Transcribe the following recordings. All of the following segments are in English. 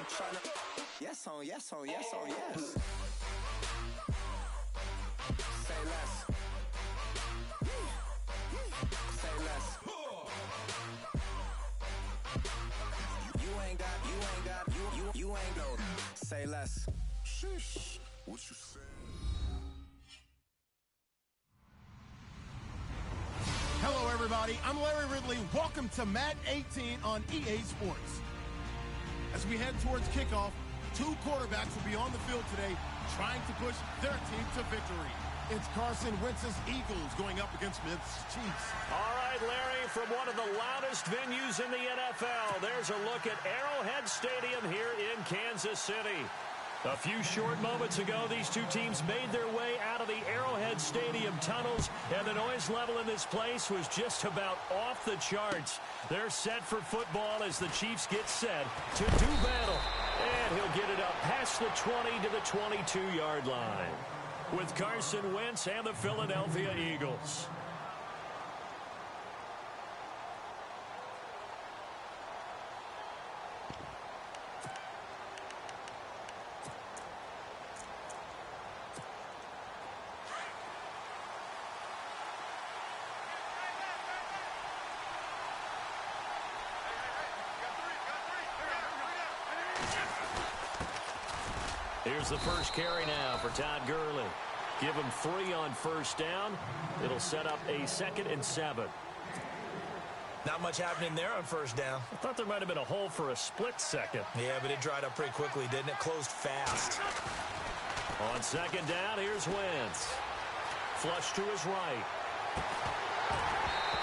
I'm tryna. Yes on, yes on, yes on, yes. Say less. Say less. You ain't no. Say less. Sheesh. What you say? Hello, everybody. I'm Larry Ridley. Welcome to Madden 18 on EA Sports. As we head towards kickoff, two quarterbacks will be on the field today trying to push their team to victory. It's Carson Wentz's Eagles going up against Smith's Chiefs. All right, Larry, from one of the loudest venues in the NFL, there's a look at Arrowhead Stadium here in Kansas City. A few short moments ago, these two teams made their way out of the Arrowhead Stadium tunnels, and the noise level in this place was just about off the charts. They're set for football as the Chiefs get set to do battle. And he'll get it up past the 20 to the 22-yard line with Carson Wentz and the Philadelphia Eagles. Here's the first carry now for Todd Gurley. Give him 3 on first down. It'll set up a 2nd and 7. Not much happening there on first down. I thought there might have been a hole for a split second. Yeah, but it dried up pretty quickly, didn't it? Closed fast. On 2nd down, here's Wentz. Flush to his right.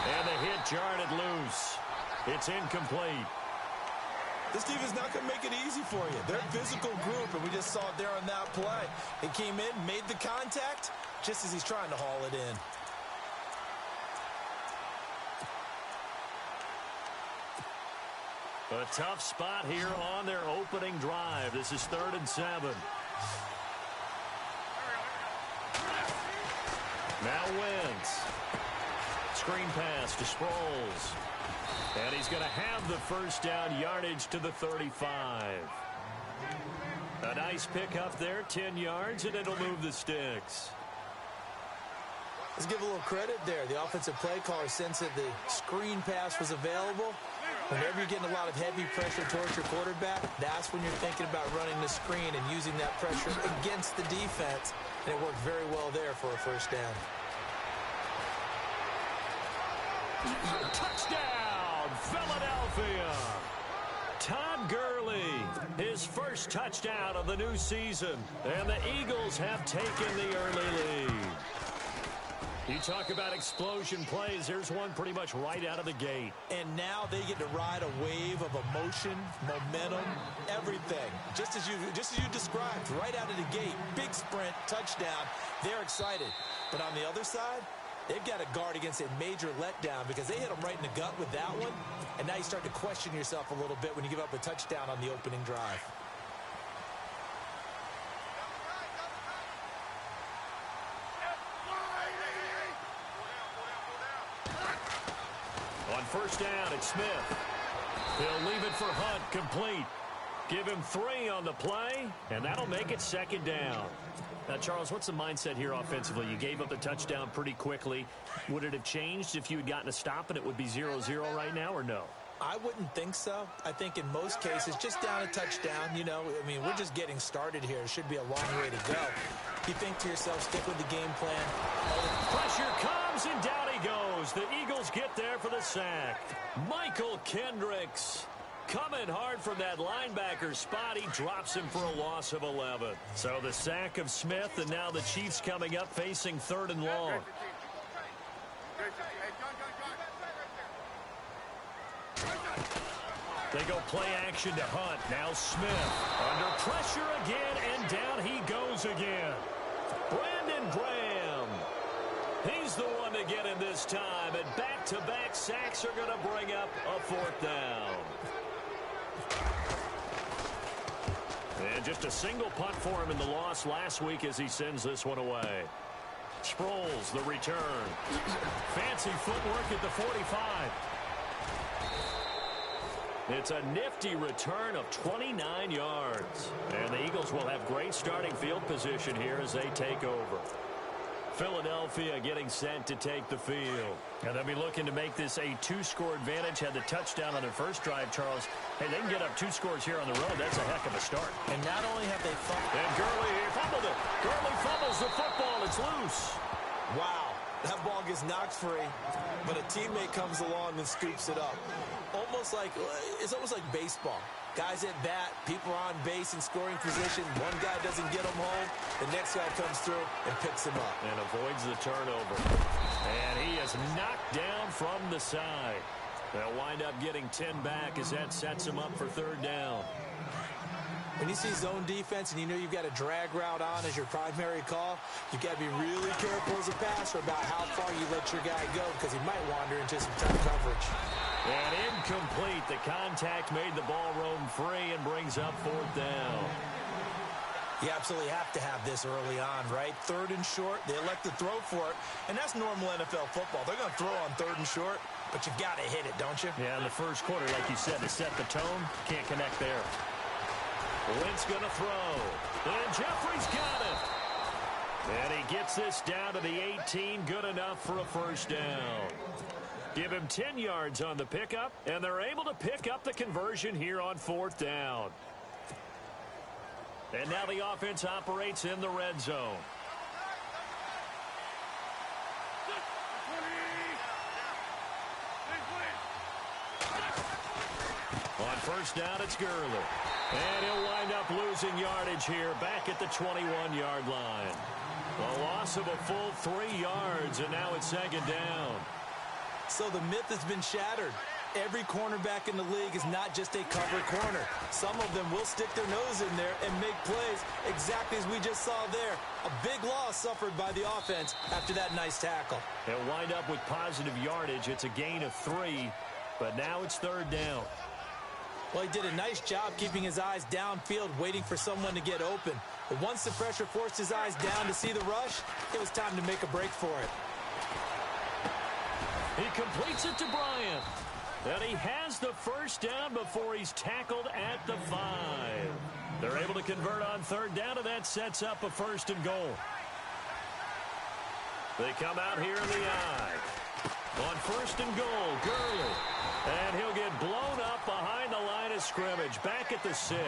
And the hit jarred it loose. It's incomplete. This team is not going to make it easy for you. They're a physical group, and we just saw it there on that play. He came in, made the contact, just as he's trying to haul it in. A tough spot here on their opening drive. This is 3rd and 7. Now Wentz. Screen pass to Sproles. And he's going to have the first down yardage to the 35. A nice pickup there, 10 yards, and it'll move the sticks. Let's give a little credit there. The offensive play caller sensed that the screen pass was available. Whenever you're getting a lot of heavy pressure towards your quarterback, that's when you're thinking about running the screen and using that pressure against the defense. And it worked very well there for a first down. Touchdown, Philadelphia! Todd Gurley, his first touchdown of the new season. And the Eagles have taken the early lead. You talk about explosion plays. There's one pretty much right out of the gate. And now they get to ride a wave of emotion, momentum, everything. Just as you described, right out of the gate. Big sprint, touchdown. They're excited. But on the other side, they've got to guard against a major letdown because they hit them right in the gut with that one. And now you start to question yourself a little bit when you give up a touchdown on the opening drive. On first down, it's Smith. He'll leave it for Hunt, complete. Give him 3 on the play, and that'll make it 2nd down. Now, Charles, what's the mindset here offensively? You gave up the touchdown pretty quickly. Would it have changed if you had gotten a stop and it would be 0-0 right now, or no? I wouldn't think so. I think in most cases, just down a touchdown, you know, I mean, we're just getting started here. It should be a long way to go. You think to yourself, stick with the game plan. Pressure comes, and down he goes. The Eagles get there for the sack. Michael Kendricks coming hard from that linebacker spot. He drops him for a loss of 11. So the sack of Smith, and now the Chiefs coming up facing 3rd and long. They go play action to Hunt. Now Smith under pressure again, and down he goes again. Brandon Graham. He's the one to get him this time, and back-to-back sacks are going to bring up a 4th down. And just a single punt for him in the loss last week as he sends this one away. Sproles, the return. Fancy footwork at the 45. It's a nifty return of 29 yards. And the Eagles will have great starting field position here as they take over. Philadelphia getting set to take the field. And they'll be looking to make this a two-score advantage. Had the touchdown on their first drive, Charles. Hey, they can get up 2 scores here on the road. That's a heck of a start. And not only have they fumbled. And Gurley fumbled it. Gurley fumbles the football. It's loose. Wow. That ball gets knocked free, but a teammate comes along and scoops it up. It's almost like baseball. Guys at bat, people are on base in scoring position. One guy doesn't get them home. The next guy comes through and picks him up. And avoids the turnover. And he is knocked down from the side. They'll wind up getting 10 back as that sets him up for 3rd down. When you see zone defense and you know you've got a drag route on as your primary call, you've got to be really careful as a passer about how far you let your guy go because he might wander into some tough coverage. And incomplete. The contact made the ball roam free and brings up 4th down. You absolutely have to have this early on, right? 3rd and short, they elect to throw for it, and that's normal NFL football. They're going to throw on 3rd and short, but you've got to hit it, don't you? Yeah, in the first quarter, like you said, to set the tone, can't connect there. Wentz going to throw. And Jeffrey's got it. And he gets this down to the 18. Good enough for a 1st down. Give him 10 yards on the pickup, and they're able to pick up the conversion here on 4th down. And now the offense operates in the red zone. On 1st down, it's Gurley. And he'll wind up losing yardage here back at the 21-yard line. A loss of a full 3 yards, and now it's 2nd down. So the myth has been shattered. Every cornerback in the league is not just a cover corner. Some of them will stick their nose in there and make plays exactly as we just saw there. A big loss suffered by the offense after that nice tackle. They'll wind up with positive yardage. It's a gain of 3, but now it's 3rd down. Well, he did a nice job keeping his eyes downfield, waiting for someone to get open. But once the pressure forced his eyes down to see the rush, it was time to make a break for it. He completes it to Bryant. And he has the 1st down before he's tackled at the 5. They're able to convert on 3rd down, and that sets up a 1st and goal. They come out here in the eye. On 1st and goal, Gurley. And he'll get blown up behind the line of scrimmage, back at the 6.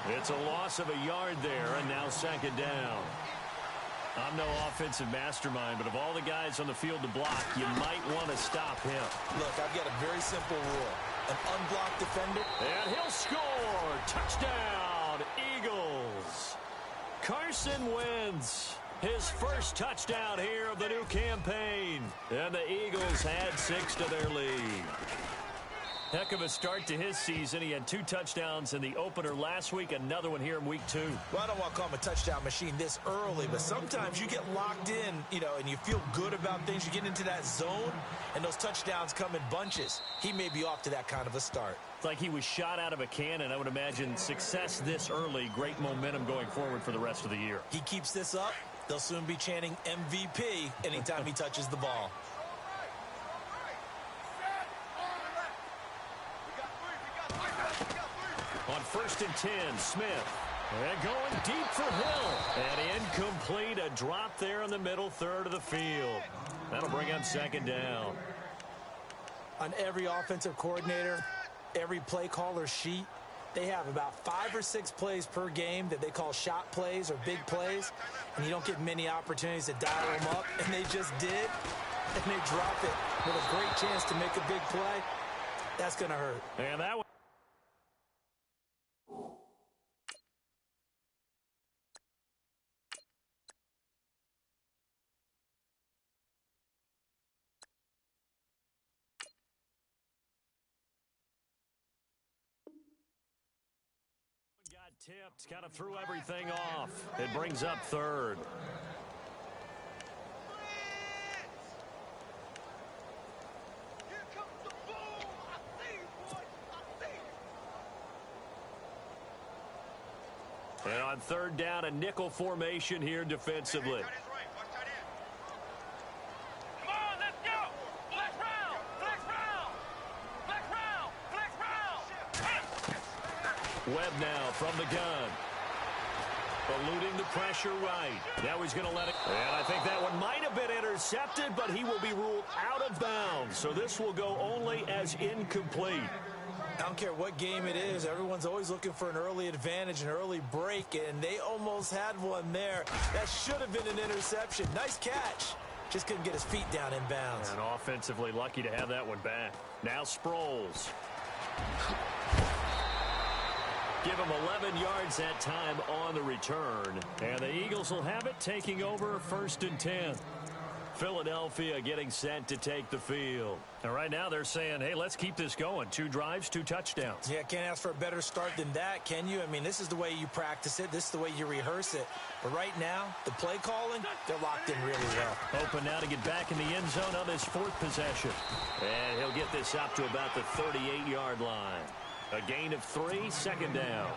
It's a loss of a yard there, and now 2nd down. I'm no offensive mastermind, but of all the guys on the field to block, you might want to stop him. Look, I've got a very simple rule. An unblocked defender. And he'll score. Touchdown, Eagles. Carson Wentz. His 1st touchdown here of the new campaign. And the Eagles had 6 to their lead. Heck of a start to his season. He had 2 touchdowns in the opener last week, another one here in week 2. Well, I don't want to call him a touchdown machine this early, but sometimes you get locked in, and you feel good about things. You get into that zone, and those touchdowns come in bunches. He may be off to that kind of a start. It's like he was shot out of a cannon. I would imagine success this early, great momentum going forward for the rest of the year. He keeps this up, they'll soon be chanting MVP anytime he touches the ball. On 1st and 10, Smith. And going deep for Hill. And incomplete, a drop there in the middle 3rd of the field. That'll bring up 2nd down. On every offensive coordinator, every play caller sheet, they have about 5 or 6 plays per game that they call shot plays or big plays. And you don't get many opportunities to dial them up. And they just did. And they drop it with a great chance to make a big play. That's going to hurt. And that one. Tipped, kind of threw everything off. It brings up 3rd. And on 3rd down, a nickel formation here defensively. Webb now from the gun. Eluding the pressure right. Now he's going to let it. And I think that one might have been intercepted, but he will be ruled out of bounds. So this will go only as incomplete. I don't care what game it is. Everyone's always looking for an early advantage, an early break, and they almost had one there. That should have been an interception. Nice catch. Just couldn't get his feet down in bounds. And offensively lucky to have that one back. Now Sproles. Give him 11 yards that time on the return. And the Eagles will have it, taking over 1st and 10. Philadelphia getting set to take the field. And right now they're saying, hey, let's keep this going. 2 drives, 2 touchdowns. Yeah, can't ask for a better start than that, can you? I mean, this is the way you practice it. This is the way you rehearse it. But right now, the play calling, they're locked in really well. Open now to get back in the end zone on his 4th possession. And he'll get this up to about the 38-yard line. A gain of 3, 2nd down.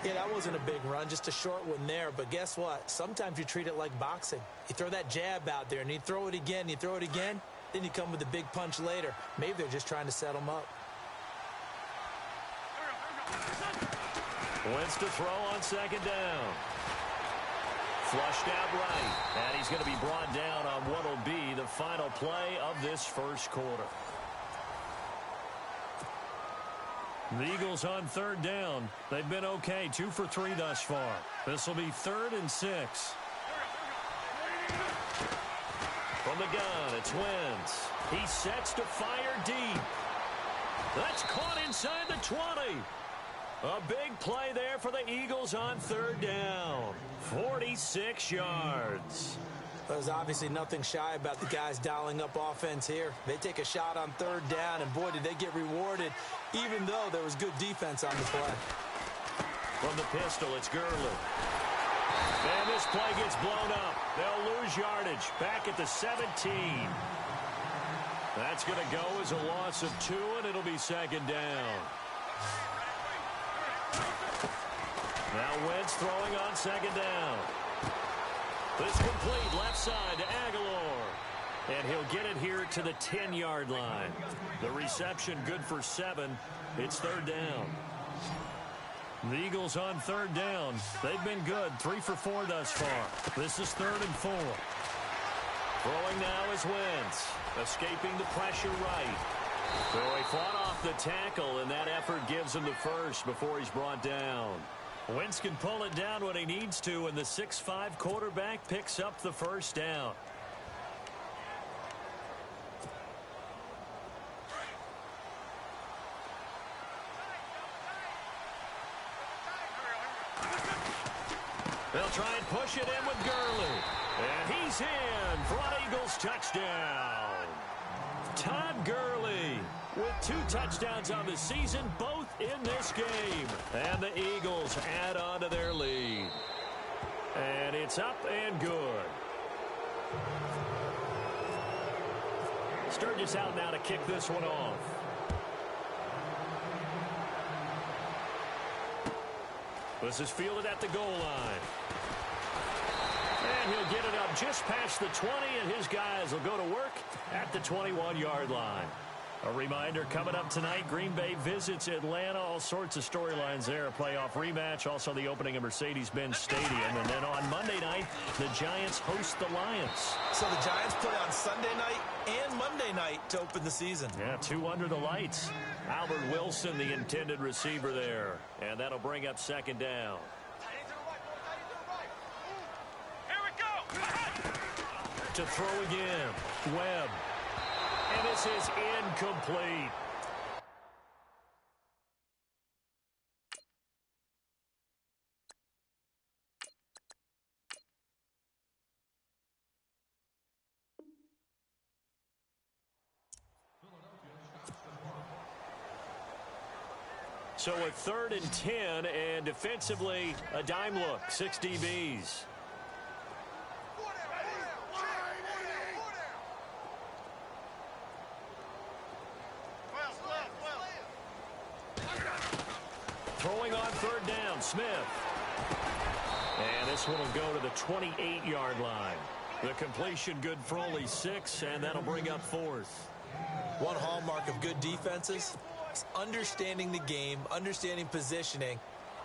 Yeah, that wasn't a big run, just a short one there. But guess what? Sometimes you treat it like boxing. You throw that jab out there, and you throw it again, you throw it again, then you come with a big punch later. Maybe they're just trying to set him up. Wentz to throw on 2nd down. Flushed out right. And he's going to be brought down on what will be the final play of this 1st quarter. The Eagles on 3rd down. They've been okay, 2 for 3 thus far. This will be 3rd and 6. From the gun, it's Wentz. He sets to fire deep. That's caught inside the 20. A big play there for the Eagles on 3rd down. 46 yards. There's obviously nothing shy about the guys dialing up offense here. They take a shot on 3rd down, and boy, did they get rewarded, even though there was good defense on the play. From the pistol, it's Gurley. And this play gets blown up. They'll lose yardage back at the 17. That's going to go as a loss of 2, and it'll be 2nd down. Now Wentz throwing on 2nd down. This complete left side to Aguilar. And he'll get it here to the 10-yard line. The reception good for 7. It's 3rd down. The Eagles on 3rd down. They've been good. 3 for 4 thus far. This is 3rd and 4. Throwing now is Wentz. Escaping the pressure right. So he fought off the tackle, and that effort gives him the first before he's brought down. Wentz can pull it down when he needs to, and the 6'5" quarterback picks up the 1st down. They'll try and push it in with Gurley. And he's in for an Eagles touchdown. Todd Gurley with 2 touchdowns on the season, both in this game. And the Eagles add on to their lead. And it's up and good. Sturgis out now to kick this one off. This is fielded at the goal line. And he'll get it up just past the 20, and his guys will go to work at the 21-yard line. A reminder, coming up tonight, Green Bay visits Atlanta. All sorts of storylines there. A playoff rematch, also the opening of Mercedes-Benz Stadium. And then on Monday night, the Giants host the Lions. So the Giants play on Sunday night and Monday night to open the season. Yeah, 2 under the lights. Albert Wilson, the intended receiver there. And that'll bring up 2nd down. To throw again, Webb. And this is incomplete. So a 3rd and 10, and defensively, a dime look, 6 DBs. Throwing on 3rd down, Smith. And this one will go to the 28-yard line. The completion good for only 6, and that'll bring up 4th. One hallmark of good defenses, It's understanding the game, understanding positioning,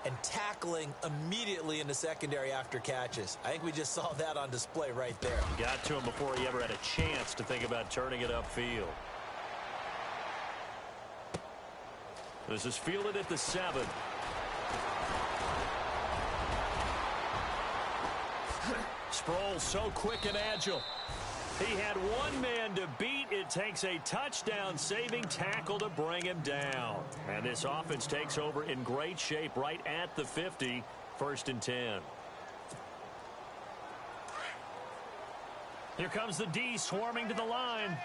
and tackling immediately in the secondary after catches. I think we just saw that on display right there. Got to him before he ever had a chance to think about turning it upfield. This is fielded at the 7. Sproles so quick and agile. He had one man to beat. It takes a touchdown-saving tackle to bring him down. And this offense takes over in great shape right at the 50, 1st and 10. Here comes the D swarming to the line.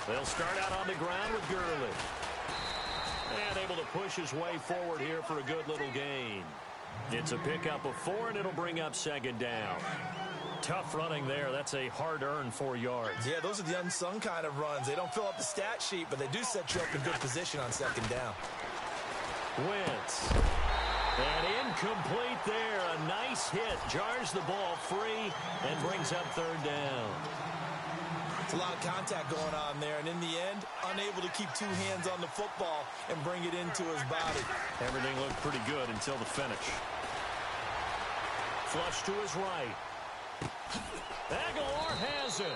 They'll start out on the ground with Gurley. And able to push his way forward here for a good little gain. It's a pickup of 4, and it'll bring up 2nd down. Tough running there. That's a hard-earned 4 yards. Yeah, those are the unsung kind of runs. They don't fill up the stat sheet, but they do set you up in good position on 2nd down. Wentz. And incomplete there. A nice hit. Jars the ball free and brings up 3rd down. It's a lot of contact going on there, and in the end, unable to keep 2 hands on the football and bring it into his body. Everything looked pretty good until the finish. Flush to his right. Aguilar has it.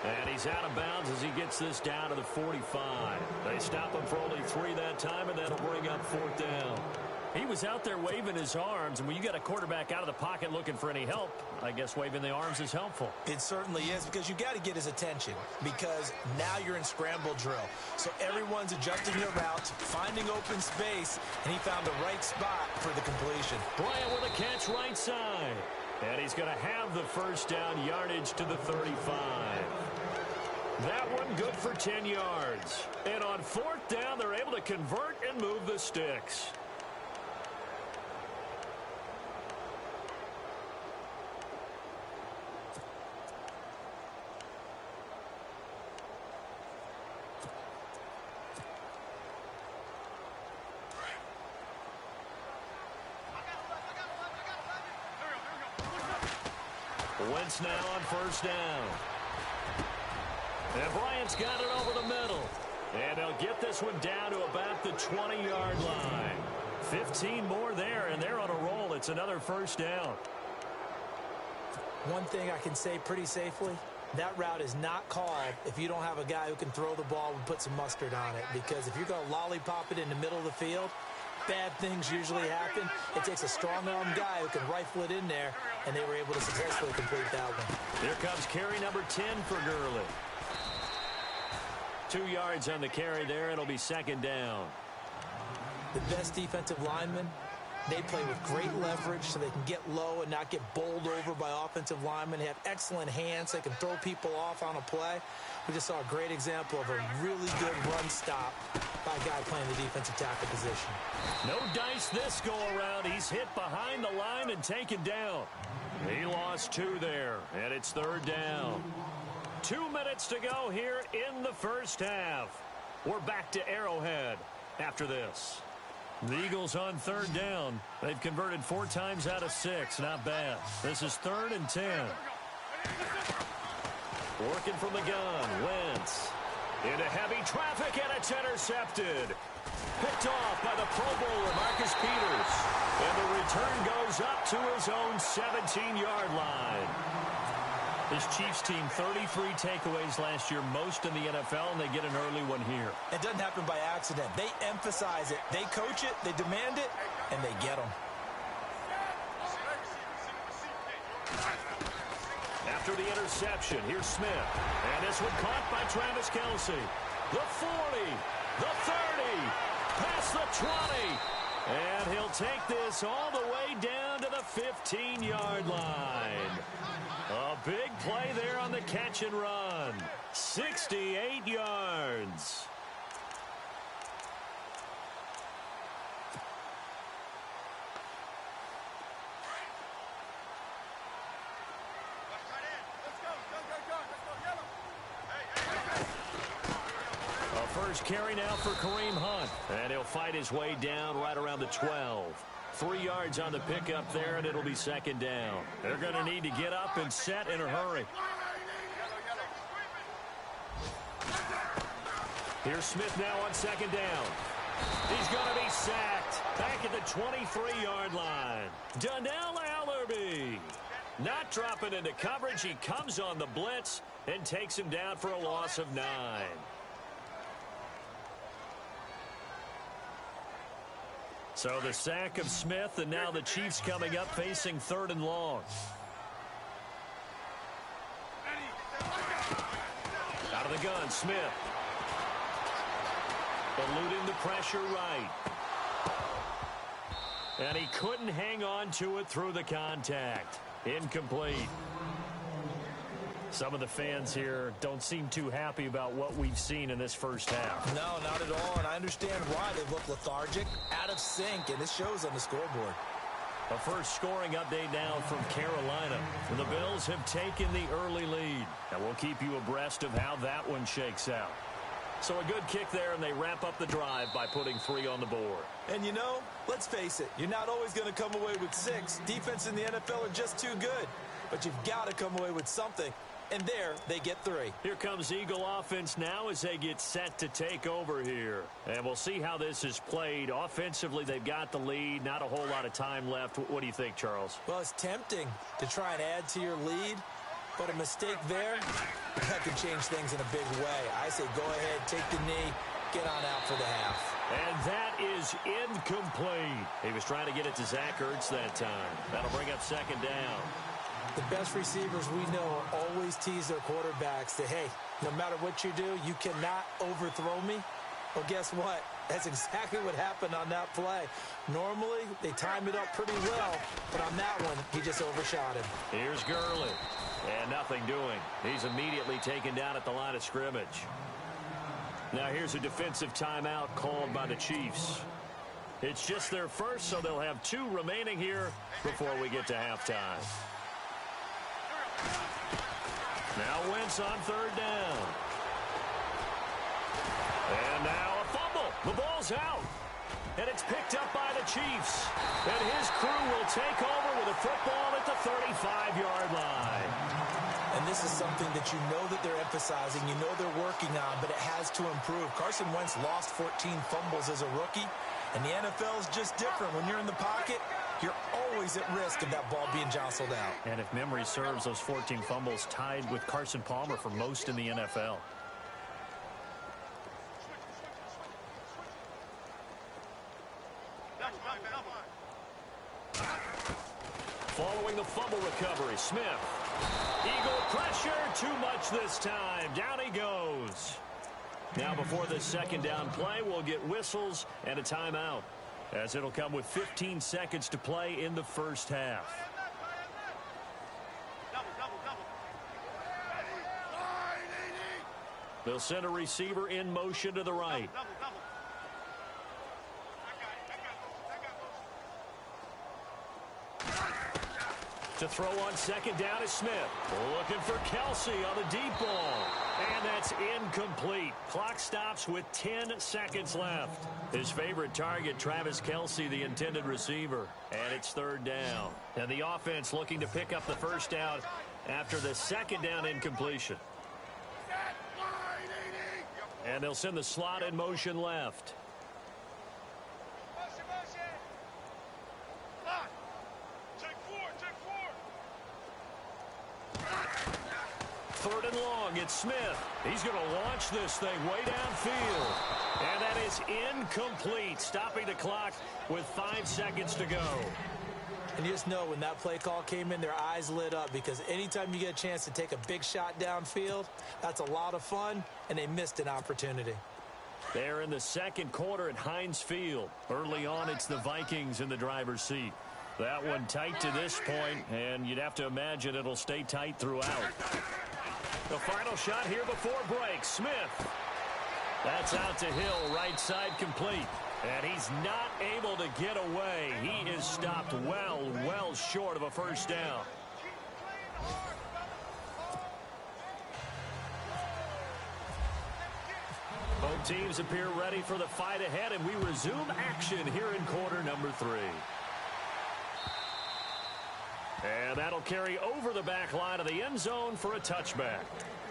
And he's out of bounds as he gets this down to the 45. They stop him for only 3 that time, and that'll bring up 4th down. He was out there waving his arms, and when you got a quarterback out of the pocket looking for any help, I guess waving the arms is helpful. It certainly is, because you got to get his attention, because now you're in scramble drill. So everyone's adjusting their routes, finding open space, and he found the right spot for the completion. Bryant with a catch right side. And he's going to have the 1st down, yardage to the 35. That one good for 10 yards. And on 4th down, they're able to convert and move the sticks. Wentz now on 1st down. And Bryant's got it over the middle. And they'll get this one down to about the 20-yard line. 15 more there, and they're on a roll. It's another 1st down. One thing I can say pretty safely, that route is not called if you don't have a guy who can throw the ball and put some mustard on it. Because if you're going to lollipop it in the middle of the field, bad things usually happen. It takes a strong-arm guy who can rifle it in there, and they were able to successfully complete that one. Here comes carry number 10 for Gurley. 2 yards on the carry there. It'll be 2nd down. The best defensive linemen, they play with great leverage so they can get low and not get bowled over by offensive linemen. They have excellent hands. They can throw people off on a play. We just saw a great example of a really good run stop by a guy playing the defensive tackle position. No dice this go around. He's hit behind the line and taken down. He lost 2 there, and it's 3rd down. 2 minutes to go here in the 1st half. We're back to Arrowhead after this. The Eagles on 3rd down. They've converted 4 times out of 6. Not bad. This is 3rd and 10. Working from the gun. Wentz. Into heavy traffic, and it's intercepted. Picked off by the Pro Bowler, Marcus Peters. And the return goes up to his own 17-yard line. This Chiefs team, 33 takeaways last year, most in the NFL, and they get an early one here. It doesn't happen by accident. They emphasize it. They coach it, they demand it, and they get them. After the interception, here's Smith. And this one caught by Travis Kelce. The 40, the 30, past the 20. And he'll take this all the way down to the 15-yard line. A big play there on the catch and run. 68 yards. First carry now for Kareem Hunt. And he'll fight his way down right around the 12. 3 yards on the pickup there, and it'll be 2nd down. They're going to need to get up and set in a hurry. Here's Smith now on second down. He's going to be sacked. Back at the 23-yard line. Donnell Allerby. Not dropping into coverage. He comes on the blitz and takes him down for a loss of 9. So the sack of Smith, and now the Chiefs coming up facing 3rd and long. Out of the gun, Smith. Eluding the pressure right. And he couldn't hang on to it through the contact. Incomplete. Some of the fans here don't seem too happy about what we've seen in this first half. No, not at all, and I understand why. They look lethargic, out of sync, and it shows on the scoreboard. A first scoring update now from Carolina. The Bills have taken the early lead, and we'll keep you abreast of how that one shakes out. So a good kick there, and they wrap up the drive by putting 3 on the board. And you know, let's face it, you're not always going to come away with 6. Defense in the NFL are just too good. But you've got to come away with something. And there, they get 3. Here comes Eagle offense now as they get set to take over here. And we'll see how this is played. Offensively, they've got the lead. Not a whole lot of time left. What do you think, Charles? Well, it's tempting to try and add to your lead. But a mistake there, that could change things in a big way. I say go ahead, take the knee, get on out for the half. And that is incomplete. He was trying to get it to Zach Ertz that time. That'll bring up 2nd down. The best receivers we know always tease their quarterbacks that, hey, no matter what you do, you cannot overthrow me. Well, guess what? That's exactly what happened on that play. Normally, they time it up pretty well, but on that one, he just overshot him. Here's Gurley. And nothing doing. He's immediately taken down at the line of scrimmage. Now here's a defensive timeout called by the Chiefs. It's just their first, so they'll have 2 remaining here before we get to halftime. Now Wentz on 3rd down. And now a fumble. The ball's out. And it's picked up by the Chiefs. And his crew will take over with a football at the 35-yard line. And this is something that you know that they're emphasizing, you know they're working on, but it has to improve. Carson Wentz lost 14 fumbles as a rookie, and the NFL is just different. When you're in the pocket, you're always at risk of that ball being jostled out. And if memory serves, those 14 fumbles tied with Carson Palmer for most in the NFL. Following the fumble recovery, Smith. Eagle pressure, too much this time. Down he goes. Now before the 2nd down play, we'll get whistles and a timeout, as it'll come with 15 seconds to play in the first half. They'll send a receiver in motion to the right. To throw on 2nd down is Smith. Looking for Kelsey on the deep ball. And that's incomplete. Clock stops with 10 seconds left. His favorite target, Travis Kelsey, the intended receiver. And it's 3rd down. And the offense looking to pick up the first down after the 2nd down incompletion. And they'll send the slot in motion left. 3rd and long, it's Smith. He's going to launch this thing way downfield. And that is incomplete, stopping the clock with 5 seconds to go. And you just know when that play call came in, their eyes lit up, because anytime you get a chance to take a big shot downfield, that's a lot of fun, and they missed an opportunity. They're in the 2nd quarter at Heinz Field. Early on, it's the Vikings in the driver's seat. That one tight to this point, and you'd have to imagine it'll stay tight throughout. The final shot here before break. Smith. That's out to Hill, right side complete. And he's not able to get away. He is stopped well short of a first down. Both teams appear ready for the fight ahead, and we resume action here in quarter number 3. And that'll carry over the back line of the end zone for a touchback.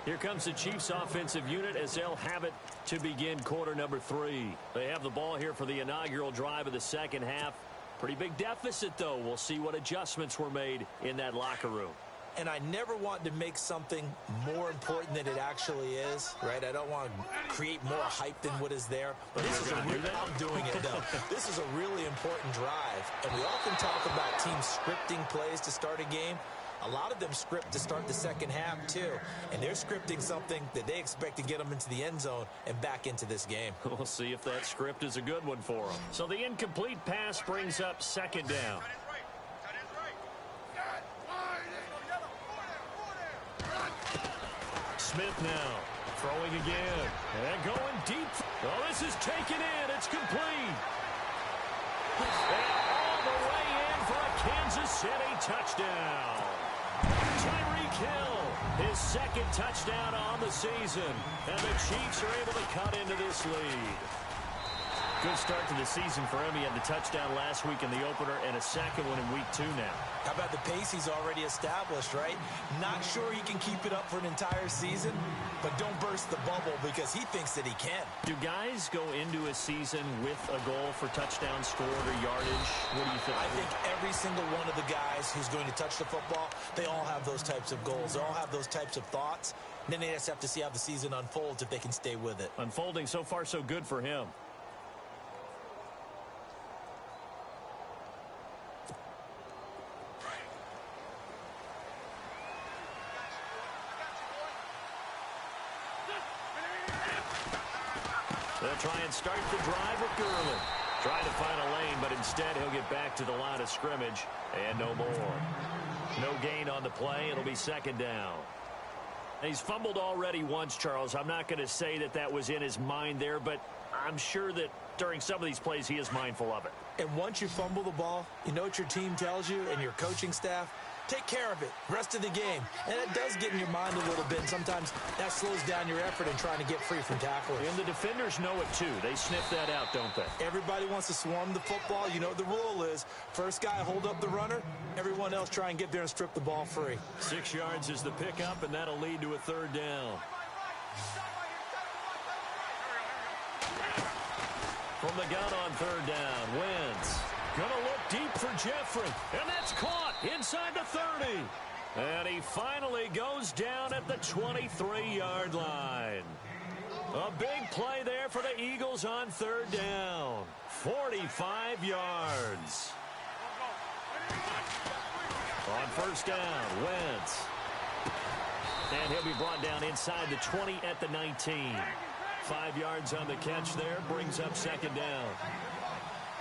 Here comes the Chiefs offensive unit as they'll have it to begin quarter number 3. They have the ball here for the inaugural drive of the second half. Pretty big deficit, though. We'll see what adjustments were made in that locker room. And I never want to make something more important than it actually is, right? I don't want to create more hype than what is there. But this is I'm doing it, though. This is a really important drive. And we often talk about teams scripting plays to start a game. A lot of them script to start the second half, too. And they're scripting something that they expect to get them into the end zone and back into this game. We'll see if that script is a good one for them. So the incomplete pass brings up second down. Smith now throwing again and going deep. Oh, this is taken in. It's complete. And all the way in for a Kansas City touchdown. Tyreek Hill, his second touchdown on the season. And the Chiefs are able to cut into this lead. Good start to the season for him. He had the touchdown last week in the opener and a second one in week 2 now. How about the pace he's already established, right? Not sure he can keep it up for an entire season, but don't burst the bubble because he thinks that he can. Do guys go into a season with a goal for touchdown scored or yardage? What do you think? I think every single one of the guys who's going to touch the football, they all have those types of goals. They all have those types of thoughts. And then they just have to see how the season unfolds if they can stay with it. Unfolding so far so good for him. They'll try and start the drive with Gurley. Trying to find a lane, but instead he'll get back to the line of scrimmage. And no more. No gain on the play. It'll be second down. He's fumbled already once, Charles. I'm not going to say that that was in his mind there, but I'm sure that during some of these plays he is mindful of it. And once you fumble the ball, you know what your team tells you and your coaching staff? Take care of it. Rest of the game. And it does get in your mind a little bit. And sometimes that slows down your effort in trying to get free from tacklers. And the defenders know it, too. They sniff that out, don't they? Everybody wants to swarm the football. You know what the rule is. First guy hold up the runner. Everyone else try and get there and strip the ball free. 6 yards is the pickup, and that'll lead to a third down. From the gun on third down, Wentz. Gonna look deep for Jeffrey, and that's caught inside the 30. And he finally goes down at the 23-yard line. A big play there for the Eagles on third down. 45 yards. On first down, Wentz. And he'll be brought down inside the 20 at the 19. 5 yards on the catch there, brings up second down.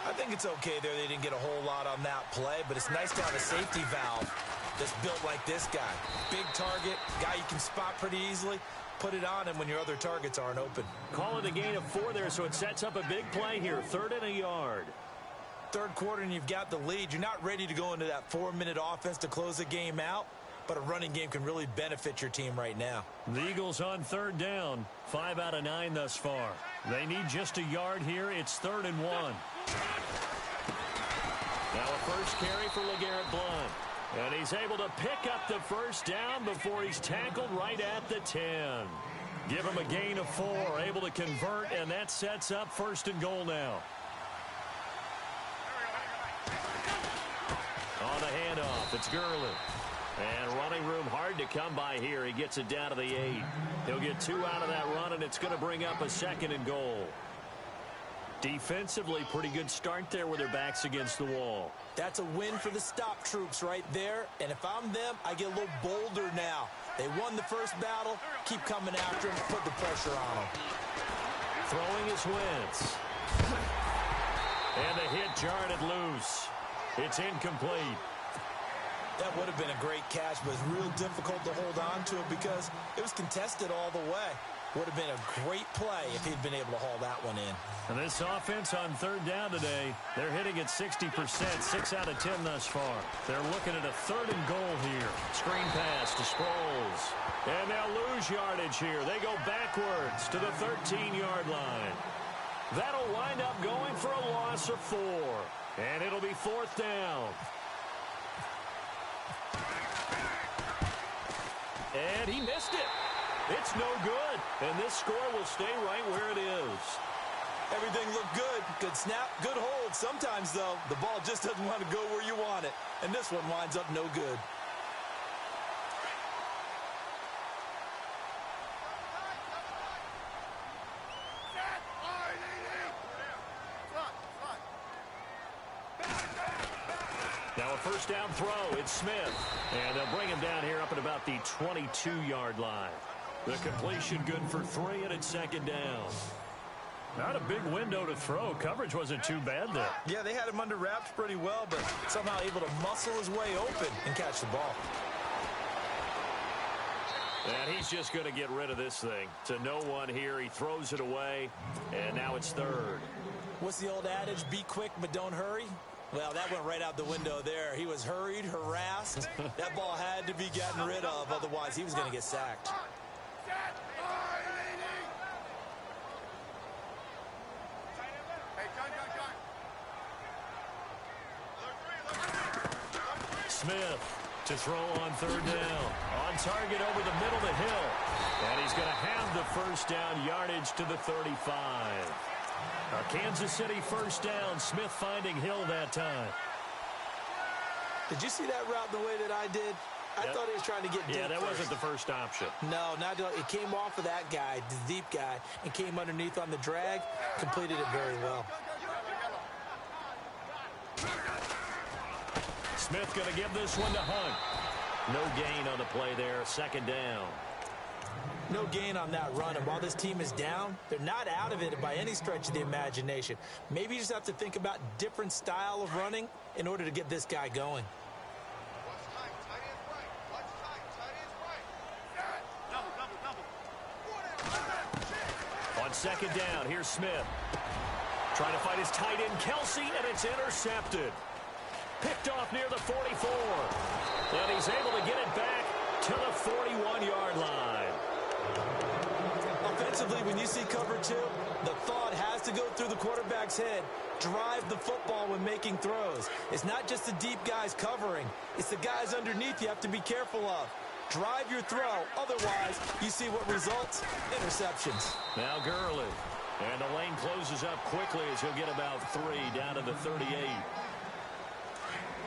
I think it's okay there. They didn't get a whole lot on that play, but it's nice to have a safety valve that's built like this guy. Big target, guy you can spot pretty easily. Put it on him when your other targets aren't open. Calling the gain of 4 there, so it sets up a big play here. 3rd and a yard. Third quarter and you've got the lead. You're not ready to go into that 4-minute offense to close the game out, but a running game can really benefit your team right now. The Eagles on third down. 5 out of 9 thus far. They need just a yard here. It's 3rd and 1. Now a first carry for LeGarrette Blount. And he's able to pick up the first down before he's tackled right at the 10. Give him a gain of 4. Able to convert, and that sets up 1st and goal now. On the handoff, it's Gurley. And running room hard to come by here. He gets it down to the 8. He'll get 2 out of that run, and it's going to bring up a 2nd and goal. Defensively, pretty good start there with their backs against the wall. That's a win for the stop troops right there. And if I'm them, I get a little bolder now. They won the first battle. Keep coming after him. Put the pressure on him. Throwing is Wentz. And the hit jarred it loose. It's incomplete. That would have been a great catch, but it's real difficult to hold on to it because it was contested all the way. Would have been a great play if he'd been able to haul that one in. And this offense on third down today, they're hitting at 60%, 6 out of 10 thus far. They're looking at a 3rd and goal here. Screen pass to Sproles. And they'll lose yardage here. They go backwards to the 13-yard line. That'll wind up going for a loss of 4. And it'll be 4th down. And he missed it. It's no good. And this score will stay right where it is. Everything looked good. Good snap, good hold. Sometimes, though, the ball just doesn't want to go where you want it. And this one winds up no good. Now a first down throw. It's Smith. And they'll bring him down here up at about the 22-yard line. The completion good for 3, and it's second down. Not a big window to throw. Coverage wasn't too bad there. Yeah, they had him under wraps pretty well, but somehow able to muscle his way open and catch the ball. And he's just going to get rid of this thing. To no one here. He throws it away, and now it's third. What's the old adage? Be quick, but don't hurry. Well, that went right out the window there. He was hurried, harassed. That ball had to be gotten rid of, otherwise he was going to get sacked. Smith to throw on third down. On target over the middle to Hill. And he's going to have the first down yardage to the 35. A Kansas City first down. Smith finding Hill that time. Did you see that route the way that I did? I thought he was trying to get deep. Yeah, that first. wasn't the first option. No, it came off of that guy, the deep guy, and came underneath on the drag. Completed it very well. Smith going to give this one to Hunt. No gain on the play there. Second down. No gain on that run. And while this team is down, they're not out of it by any stretch of the imagination. Maybe you just have to think about different style of running in order to get this guy going. On second down, here's Smith. Trying to fight his tight end, Kelsey, and it's intercepted. Picked off near the 44. And he's able to get it back to the 41-yard line. Offensively, when you see cover 2, the thought has to go through the quarterback's head. Drive the football when making throws. It's not just the deep guys covering. It's the guys underneath you have to be careful of. Drive your throw. Otherwise, you see what results? Interceptions. Now Gurley. And the lane closes up quickly as he'll get about 3 down to the 38.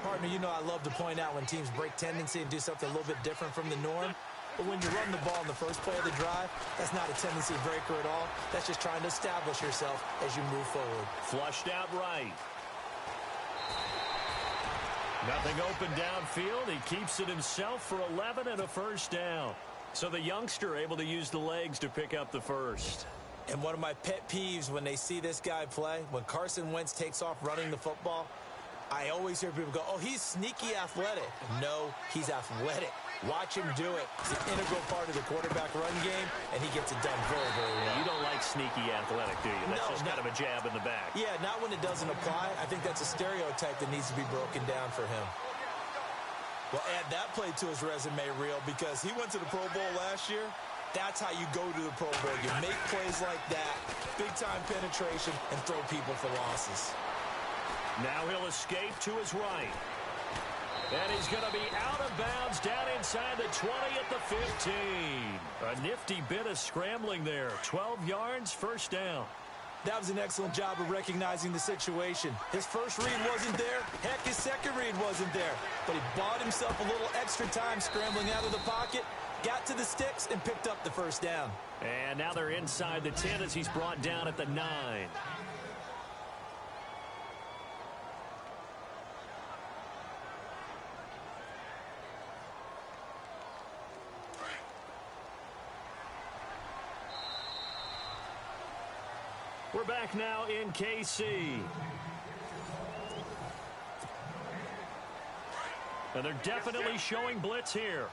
Partner, you know I love to point out when teams break tendency and do something a little bit different from the norm. But when you run the ball in the first play of the drive, that's not a tendency breaker at all. That's just trying to establish yourself as you move forward. Flushed out right. Nothing open downfield. He keeps it himself for 11 and a first down. So the youngster able to use the legs to pick up the first. And one of my pet peeves when they see this guy play, when Carson Wentz takes off running the football, I always hear people go, oh, he's sneaky athletic. No, he's athletic. Watch him do it. It's an integral part of the quarterback run game, and he gets it done very, very well. You don't like sneaky athletic, do you? That's just kind of a jab in the back. Yeah, not when it doesn't apply. I think that's a stereotype that needs to be broken down for him. Well, add that play to his resume reel because he went to the Pro Bowl last year. That's how you go to the Pro Bowl. You make plays like that, big-time penetration, and throw people for losses. Now he'll escape to his right. And he's going to be out of bounds down inside the 20 at the 15. A nifty bit of scrambling there. 12 yards, first down. That was an excellent job of recognizing the situation. His first read wasn't there. Heck, his second read wasn't there. But he bought himself a little extra time scrambling out of the pocket, got to the sticks, and picked up the first down. And now they're inside the 10 as he's brought down at the 9. We're back now in KC. And they're definitely showing blitz here.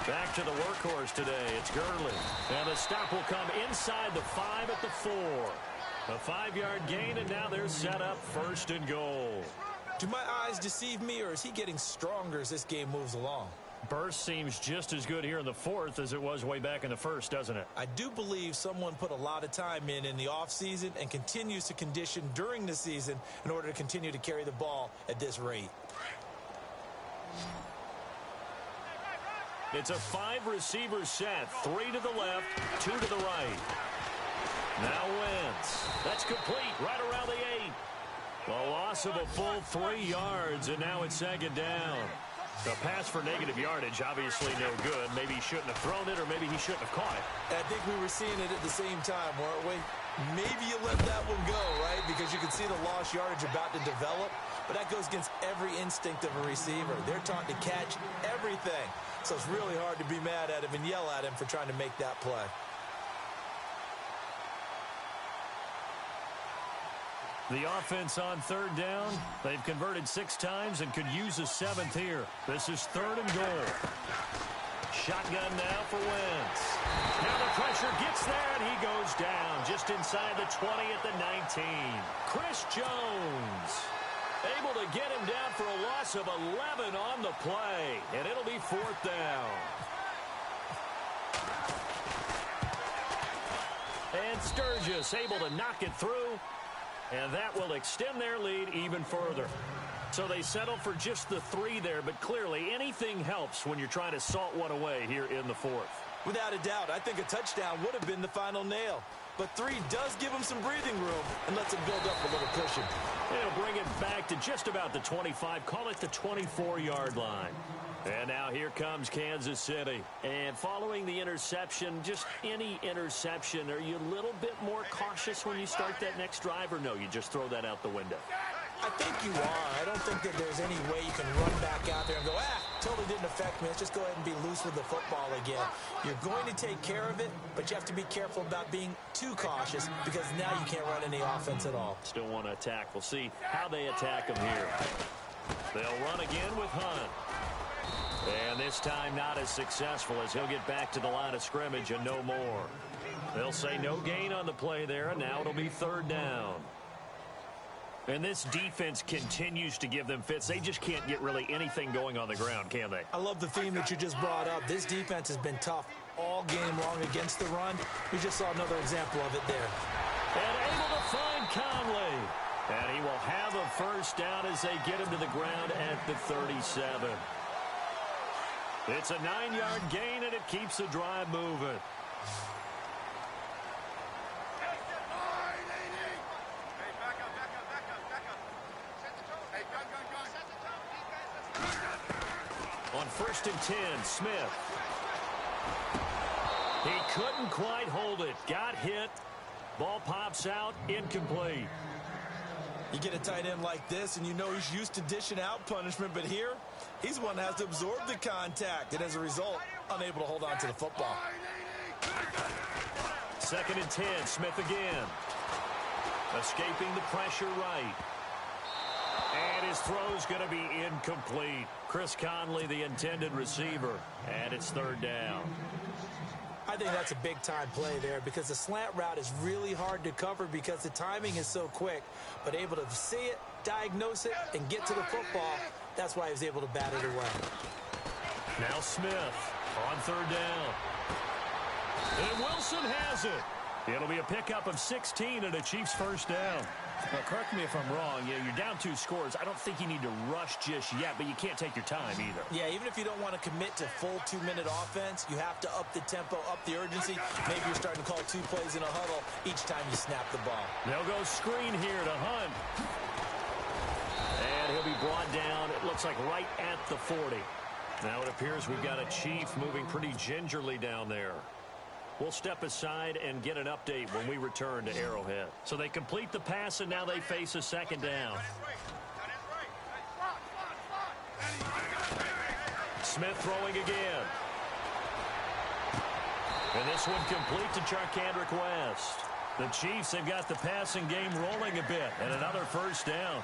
Back to the workhorse today. It's Gurley. And the stop will come inside the 5 at the 4. A 5-yard gain, and now they're set up first and goal. Do my eyes deceive me, or is he getting stronger as this game moves along? Burst seems just as good here in the 4th as it was way back in the 1st, doesn't it? I do believe someone put a lot of time in the offseason and continues to condition during the season in order to continue to carry the ball at this rate. It's a 5-receiver set. 3 to the left, 2 to the right. Now Wentz. That's complete right around the 8. A loss of a full 3 yards, and now it's second down. The pass for negative yardage, obviously no good. Maybe he shouldn't have thrown it, or maybe he shouldn't have caught it. I think we were seeing it at the same time, weren't we? Maybe you let that one go, right? Because you can see the lost yardage about to develop. But that goes against every instinct of a receiver. They're taught to catch everything. So it's really hard to be mad at him and yell at him for trying to make that play. The offense on third down. They've converted 6 times and could use a 7th here. This is 3rd and goal. Shotgun now for Wentz. Now the pressure gets there, and he goes down just inside the 20 at the 19. Chris Jones able to get him down for a loss of 11 on the play, and it'll be 4th down. And Sturgis able to knock it through, and that will extend their lead even further. So they settle for just the 3 there, but clearly anything helps when you're trying to salt one away here in the 4th. Without a doubt, I think a touchdown would have been the final nail. But 3 does give him some breathing room and lets him build up a little cushion. It'll bring it back to just about the 25. Call it the 24-yard line. And now here comes Kansas City. And following the interception, just any interception, are you a little bit more cautious when you start that next drive, or no, you just throw that out the window? I think you are. I don't think that there's any way you can run back out there and go, totally didn't affect me. Let's just go ahead and be loose with the football again. You're going to take care of it, but you have to be careful about being too cautious because now you can't run any offense at all. Still want to attack. We'll see how they attack him here. They'll run again with Hunt. And this time not as successful as he'll get back to the line of scrimmage and no more. They'll say no gain on the play there, and now it'll be 3rd down. And this defense continues to give them fits. They just can't get really anything going on the ground, can they? I love the theme that you just brought up. This defense has been tough all game long against the run. We just saw another example of it there. And able to find Conley. And he will have a 1st down as they get him to the ground at the 37. It's a 9-yard gain, and it keeps the drive moving. On 1st and 10, Smith. He couldn't quite hold it. Got hit. Ball pops out. Incomplete. You get a tight end like this, and you know he's used to dishing out punishment, but here, he's one that has to absorb the contact, and as a result, unable to hold on to the football. 2nd and 10, Smith again. Escaping the pressure right. And his throw's going to be incomplete. Chris Conley, the intended receiver, and it's 3rd down. I think that's a big-time play there because the slant route is really hard to cover because the timing is so quick. But able to see it, diagnose it, and get to the football, that's why he was able to bat it away. Now Smith on 3rd down. And Wilson has it. It'll be a pickup of 16 and a Chiefs 1st down. Now, correct me if I'm wrong. Yeah, you're down 2 scores. I don't think you need to rush just yet, but you can't take your time either. Yeah, even if you don't want to commit to full 2-minute offense, you have to up the tempo, up the urgency. Maybe you're starting to call 2 plays in a huddle each time you snap the ball. They'll go screen here to Hunt. And he'll be brought down, it looks like right at the 40. Now it appears we've got a Chief moving pretty gingerly down there. We'll step aside and get an update when we return to Arrowhead. So they complete the pass, and now they face a 2nd down. Smith throwing again. And this one complete to Charkandrick West. The Chiefs have got the passing game rolling a bit, and another 1st down.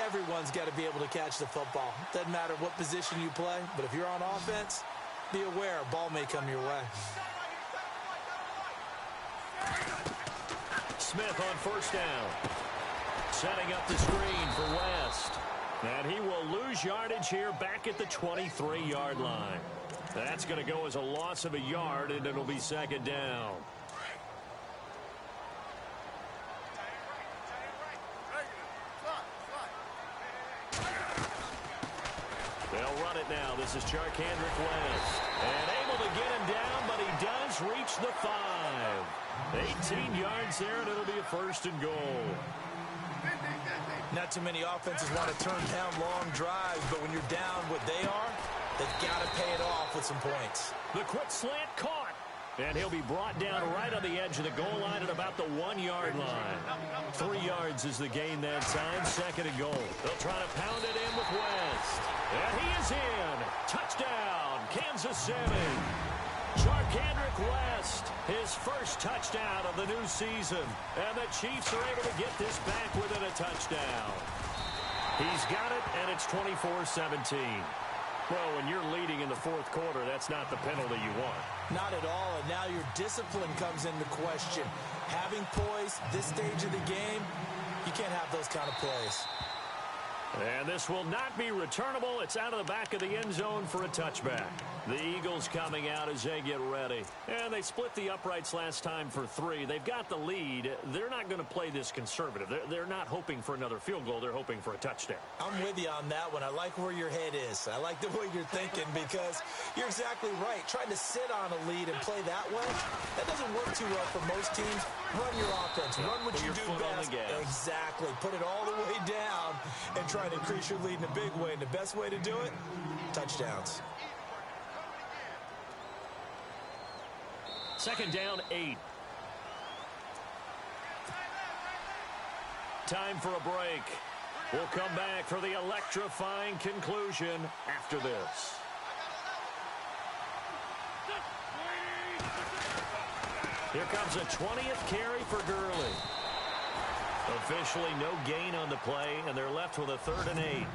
Everyone's got to be able to catch the football. Doesn't matter what position you play, but if you're on offense, be aware a ball may come your way. Smith on 1st down. Setting up the screen for West. And he will lose yardage here back at the 23-yard line. That's going to go as a loss of a yard, and it'll be 2nd down. it now. This is Charkandrick West. And able to get him down, but he does reach the 5. 18 yards there, and it'll be a 1st and goal. Not too many offenses want to turn down long drives, but when you're down what they are, they've got to pay it off with some points. The quick slant caught. And he'll be brought down right on the edge of the goal line at about the 1-yard line. 3 yards is the gain that time. 2nd and goal. They'll try to pound it in with West. And he is in. Touchdown, Kansas City. Charkandrick West, his first touchdown of the new season. And the Chiefs are able to get this back within a touchdown. He's got it, and it's 24-17. Well, when you're leading in the 4th quarter, that's not the penalty you want. Not at all, and now your discipline comes into question. Having poise this stage of the game, you can't have those kind of plays. And this will not be returnable. It's out of the back of the end zone for a touchback. The Eagles coming out as they get ready. And they split the uprights last time for 3. They've got the lead. They're not going to play this conservative. They're not hoping for another field goal. They're hoping for a touchdown. I'm with you on that one. I like where your head is. I like the way you're thinking because you're exactly right. Trying to sit on a lead and play that way, that doesn't work too well for most teams. Run your offense. Run what you do best. Exactly. Put it all the way down and try to increase your lead in a big way. And the best way to do it, touchdowns. 2nd down, 8. Time for a break. We'll come back for the electrifying conclusion after this. Here comes a 20th carry for Gurley. Officially no gain on the play, and they're left with a 3rd and 8.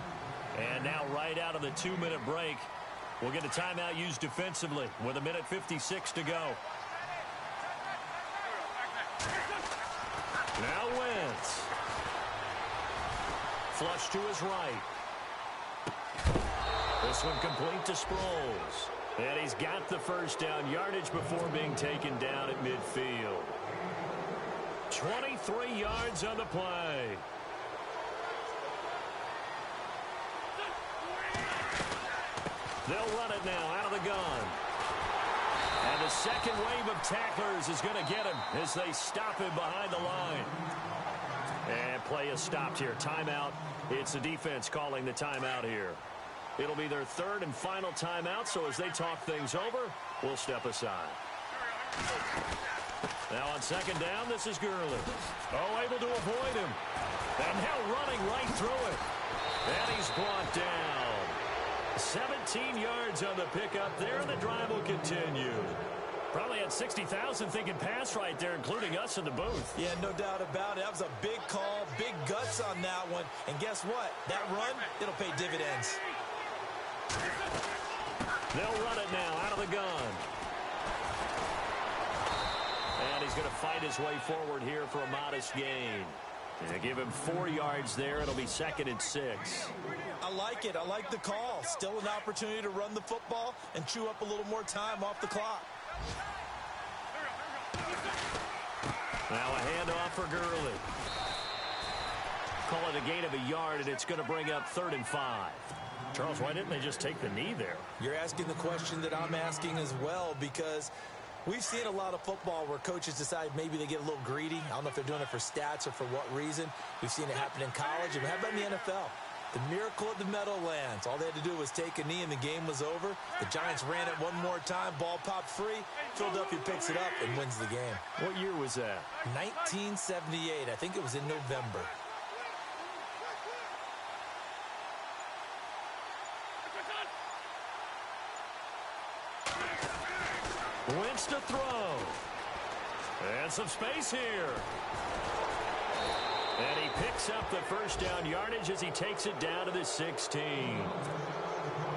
And now right out of the 2-minute break, we'll get a timeout used defensively with 1:56 to go. Now Wentz. Flush to his right. This one complete to Sproles. And he's got the 1st down yardage before being taken down at midfield. 23 yards on the play. They'll run it now out of the gun. And the second wave of tacklers is going to get him as they stop him behind the line. And play is stopped here. Timeout. It's the defense calling the timeout here. It'll be their 3rd and final timeout, so as they talk things over, we'll step aside. Now on 2nd down, this is Gurley. Oh, able to avoid him. And now running right through it. And he's brought down. 17 yards on the pickup there, and the drive will continue. Probably had 60,000 thinking pass right there, including us in the booth. Yeah, no doubt about it. That was a big call, big guts on that one. And guess what? That run, it'll pay dividends. They'll run it now out of the gun. And he's going to fight his way forward here for a modest gain. And give him 4 yards there. It'll be 2nd and 6. I like it. I like the call. Still an opportunity to run the football and chew up a little more time off the clock. Now a handoff for Gurley. Call it a gain of a yard, and it's going to bring up 3rd and 5. Charles, why didn't they just take the knee there? You're asking the question that I'm asking as well, because we've seen a lot of football where coaches decide maybe they get a little greedy. I don't know if they're doing it for stats or for what reason. We've seen it happen in college. And how about in the NFL? The miracle of the Meadowlands. All they had to do was take a knee and the game was over. The Giants ran it one more time. Ball popped free. Philadelphia picks it up and wins the game. What year was that? 1978. I think it was in November. Wentz to throw. And some space here. And he picks up the 1st down yardage as he takes it down to the 16.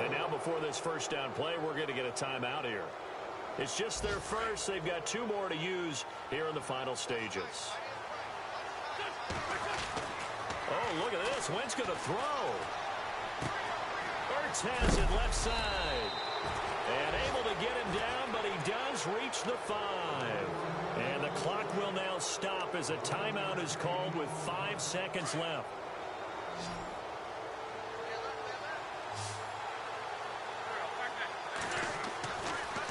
And now before this 1st down play, we're going to get a timeout here. It's just their first. They've got 2 more to use here in the final stages. Oh, look at this. Wentz going to throw. Ertz has it left side. And able to get him down, but he does reach the 5. And the clock will now stop as a timeout is called with 5 seconds left.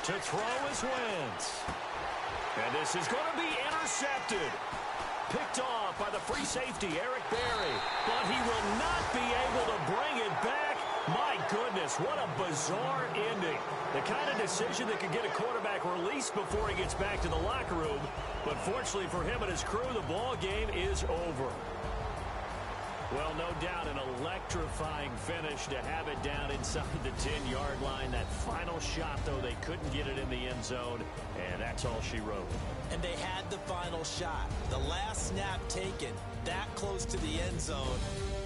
To throw is Wentz. And this is going to be intercepted. Picked off by the free safety, Eric Berry. But he will not be able to bring it back. My goodness, what a bizarre ending. The kind of decision that could get a quarterback released before he gets back to the locker room. But fortunately for him and his crew, the ball game is over. Well, no doubt an electrifying finish to have it down inside the 10-yard line. That final shot, though, they couldn't get it in the end zone, and that's all she wrote. And they had the final shot. The last snap taken that close to the end zone.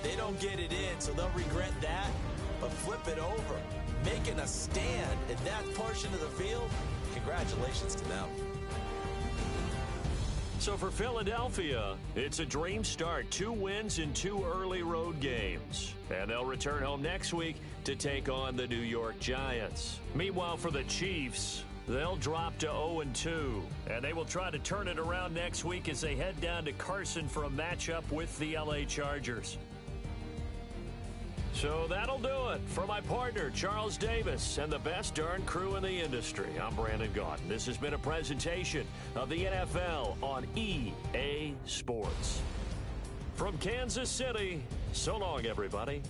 They don't get it in, so they'll regret that. But flip it over, making a stand in that portion of the field, congratulations to them. So for Philadelphia, it's a dream start. 2 wins in 2 early road games. And they'll return home next week to take on the New York Giants. Meanwhile, for the Chiefs, they'll drop to 0-2. And they will try to turn it around next week as they head down to Carson for a matchup with the LA Chargers. So that'll do it. For my partner, Charles Davis, and the best darn crew in the industry, I'm Brandon Gaudin. This has been a presentation of the NFL on EA Sports. From Kansas City, so long, everybody.